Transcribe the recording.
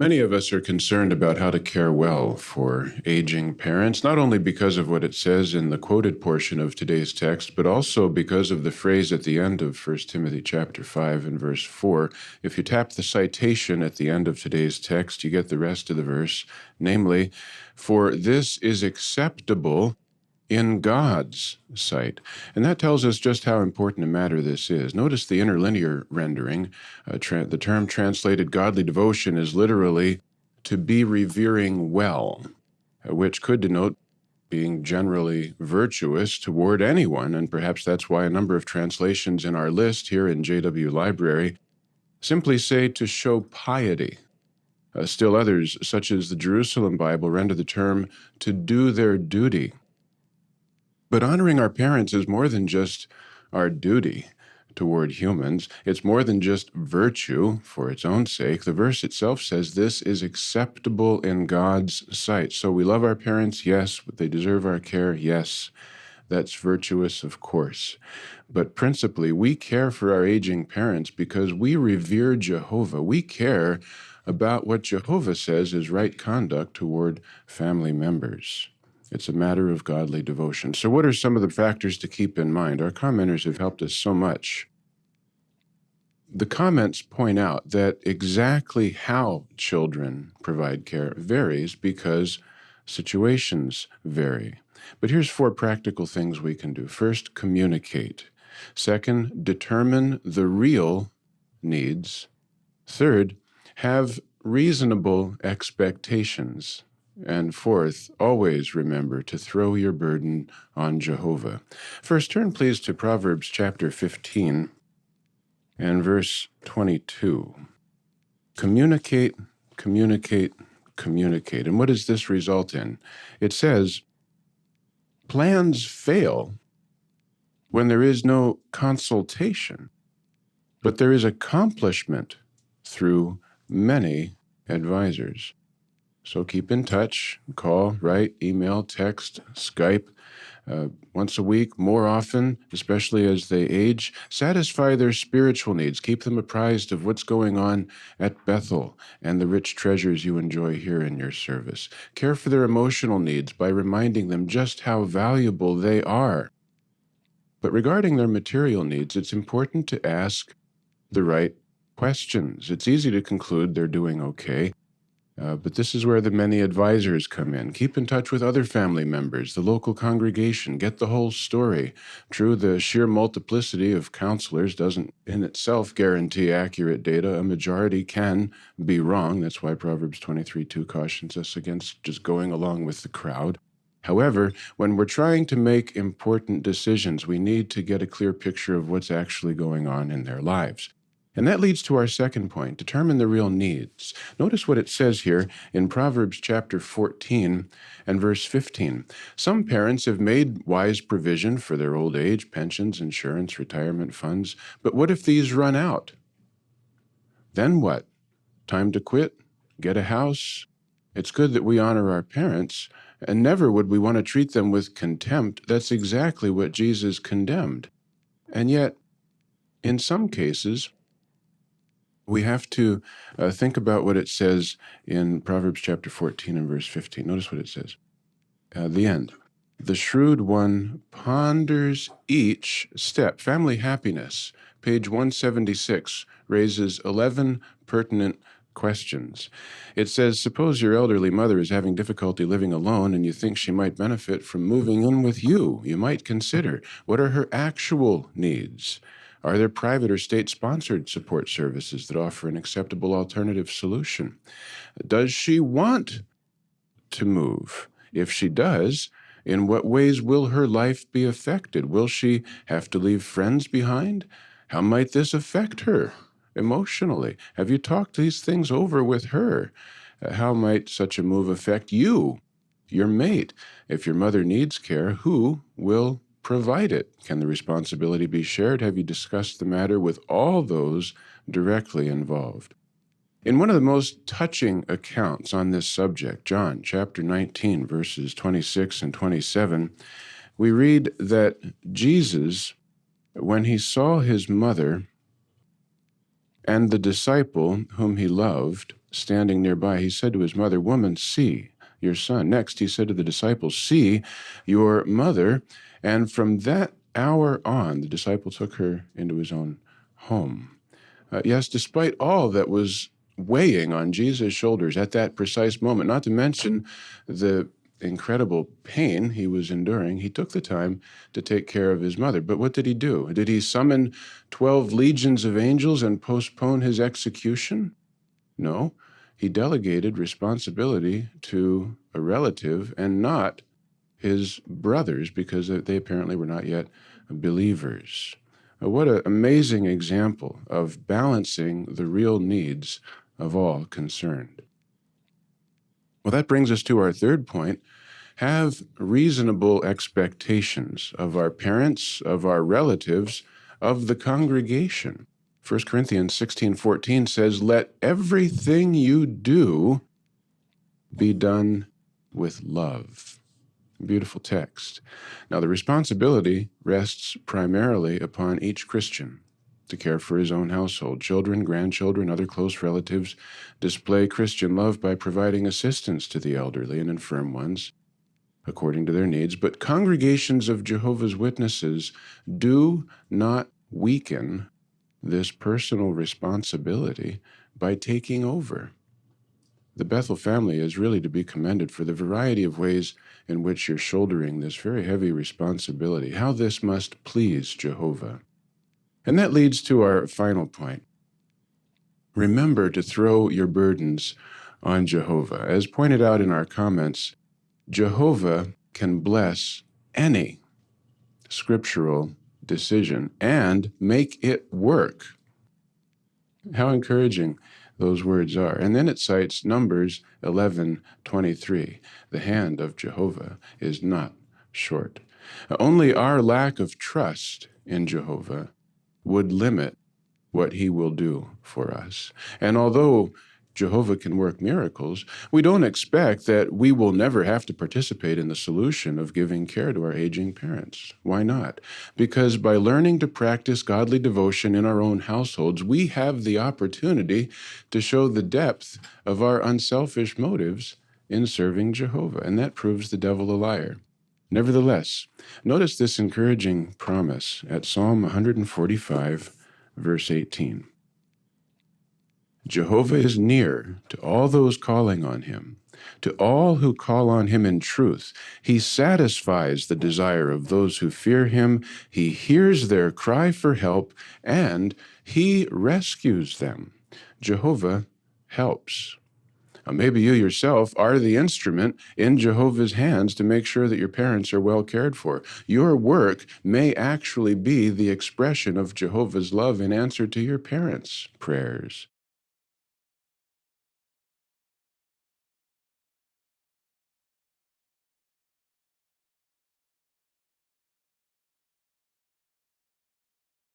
Many of us are concerned about how to care well for aging parents, not only because of what it says in the quoted portion of today's text, but also because of the phrase at the end of 1 Timothy chapter 5 and verse 4. If you tap the citation at the end of today's text, you get the rest of the verse, namely, "For this is acceptable in God's sight." And that tells us just how important a matter this is. Notice the interlinear rendering. The term translated godly devotion is literally to be revering well, which could denote being generally virtuous toward anyone, and perhaps that's why a number of translations in our list here in JW Library simply say to show piety. Still others, such as the Jerusalem Bible, render the term to do their duty. But honoring our parents is more than just our duty toward humans. It's more than just virtue for its own sake. The verse itself says this is acceptable in God's sight. So we love our parents, yes, but they deserve our care, yes. That's virtuous, of course. But principally, we care for our aging parents because we revere Jehovah. We care about what Jehovah says is right conduct toward family members. It's a matter of godly devotion. So what are some of the factors to keep in mind? Our commenters have helped us so much. The comments point out that exactly how children provide care varies because situations vary. But here's 4 practical things we can do. First, communicate. Second, determine the real needs. Third, have reasonable expectations. And fourth, always remember to throw your burden on Jehovah. First, turn please to Proverbs chapter 15 and verse 22. Communicate, communicate, communicate. And what does this result in? It says, plans fail when there is no consultation, but there is accomplishment through many advisors. So keep in touch, call, write, email, text, Skype, once a week, more often, especially as they age. Satisfy their spiritual needs. Keep them apprised of what's going on at Bethel and the rich treasures you enjoy here in your service. Care for their emotional needs by reminding them just how valuable they are. But regarding their material needs, it's important to ask the right questions. It's easy to conclude they're doing okay. But this is where the many advisors come in. Keep in touch with other family members, the local congregation, get the whole story. True, the sheer multiplicity of counselors doesn't in itself guarantee accurate data. A majority can be wrong. That's why Proverbs 23:2 cautions us against just going along with the crowd. However, when we're trying to make important decisions, we need to get a clear picture of what's actually going on in their lives. And that leads to our second point, determine the real needs. Notice what it says here in Proverbs chapter 14 and verse 15. Some parents have made wise provision for their old age, pensions, insurance, retirement funds. But what if these run out? Then what? Time to quit? Get a house? It's good that we honor our parents, and never would we want to treat them with contempt. That's exactly what Jesus condemned. And yet, in some cases, we have to think about what it says in Proverbs chapter 14 and verse 15. Notice what it says. The end. The shrewd one ponders each step. Family Happiness, page 176, raises 11 pertinent questions. It says, suppose your elderly mother is having difficulty living alone and you think she might benefit from moving in with you. You might consider, what are her actual needs? Are there private or state-sponsored support services that offer an acceptable alternative solution? Does she want to move? If she does, in what ways will her life be affected? Will she have to leave friends behind? How might this affect her emotionally? Have you talked these things over with her? How might such a move affect you, your mate? If your mother needs care, who will provide it? Can the responsibility be shared? Have you discussed the matter with all those directly involved? In one of the most touching accounts on this subject, John chapter 19, verses 26 and 27, we read that Jesus, when he saw his mother And the disciple whom he loved, standing nearby, he said to his mother, "Woman, see your son." Next, he said to the disciples, "See your mother." And from that hour on, the disciple took her into his own home. Yes, despite all that was weighing on Jesus' shoulders at that precise moment, not to mention the incredible pain he was enduring, he took the time to take care of his mother. But what did he do? Did he summon 12 legions of angels and postpone his execution? No, he delegated responsibility to a relative and not his brothers, because they apparently were not yet believers. What an amazing example of balancing the real needs of all concerned. Well, that brings us to our third point. Have reasonable expectations of our parents, of our relatives, of the congregation. 1 Corinthians 16:14 says, "Let everything you do be done with love." Beautiful text. Now, the responsibility rests primarily upon each Christian to care for his own household. Children, grandchildren, other close relatives display Christian love by providing assistance to the elderly and infirm ones according to their needs. But congregations of Jehovah's Witnesses do not weaken this personal responsibility by taking over. The Bethel family is really to be commended for the variety of ways in which you're shouldering this very heavy responsibility, how this must please Jehovah. And that leads to our final point. Remember to throw your burdens on Jehovah. As pointed out in our comments, Jehovah can bless any scriptural decision and make it work. How encouraging those words are. And then it cites Numbers 11:23. The hand of Jehovah is not short. Only our lack of trust in Jehovah would limit what he will do for us. And although Jehovah can work miracles, we don't expect that we will never have to participate in the solution of giving care to our aging parents. Why not? Because by learning to practice godly devotion in our own households, we have the opportunity to show the depth of our unselfish motives in serving Jehovah, and that proves the devil a liar. Nevertheless, notice this encouraging promise at Psalm 145, verse 18. Jehovah is near to all those calling on him, to all who call on him in truth. He satisfies the desire of those who fear him. He hears their cry for help, and he rescues them. Jehovah helps. Now, maybe you yourself are the instrument in Jehovah's hands to make sure that your parents are well cared for. Your work may actually be the expression of Jehovah's love in answer to your parents' prayers.